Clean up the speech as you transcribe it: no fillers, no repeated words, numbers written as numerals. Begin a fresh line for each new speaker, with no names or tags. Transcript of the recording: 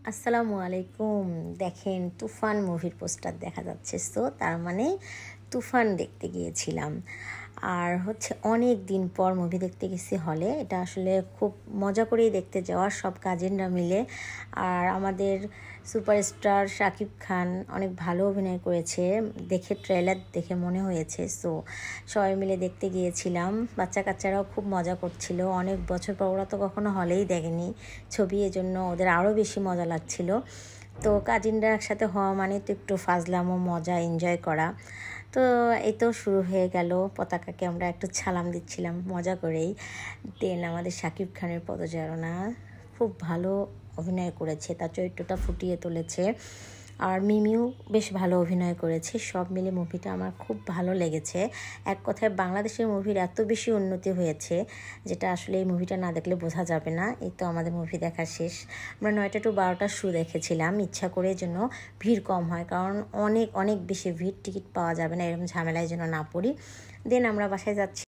আসসালামু আলাইকুম। দেখেন তুফান মুভির পোস্টার দেখা যাচ্ছে। সো তার মানে তুফান দেখতে গিয়েছিলাম। আর হচ্ছে অনেক দিন পর মুভি দেখতে গেছি হলে। এটা আসলে খুব মজা করেই দেখতে যাওয়া, সব কাজিনরা মিলে। আর আমাদের সুপারস্টার শাকিব খান অনেক ভালো অভিনয় করেছে, দেখে ট্রেলার দেখে মনে হয়েছে। সো সবাই মিলে দেখতে গিয়েছিলাম। বাচ্চা কাচ্চারাও খুব মজা করছিল। অনেক বছর পর, ওরা তো কখনো হলেই দেখেনি ছবি, এজন্য ওদের আরও বেশি মজা লাগছিল। তো কাজিনরা একসাথে হওয়া মানে তো একটু ফাজলামো, মজা, এনজয় করা। তো এই তো শুরু হয়ে গেল। পতাকাকে আমরা একটু সালাম দিচ্ছিলাম মজা করেই। দেন আমাদের শাকিব খানের পদচারণা, খুব ভালো অভিনয় করেছে, তার চরিত্রটা ফুটিয়ে তুলেছে। আর মিমিও বেশ ভালো অভিনয় করেছে। সব মিলে মুভিটা আমার খুব ভালো লেগেছে। এক কথায় বাংলাদেশের মুভির এত বেশি উন্নতি হয়েছে, যেটা আসলে এই মুভিটা না দেখলে বোঝা যাবে না। এই তো আমাদের মুভি দেখা শেষ। আমরা 9টা to 12টার শো দেখেছিলাম ইচ্ছা করে, যেন ভিড় কম হয়, কারণ অনেক অনেক বেশি ভিড়, টিকিট পাওয়া যাবে না, এরকম ঝামেলায় যেন না পড়ি। দেন আমরা বাসায় যাচ্ছি।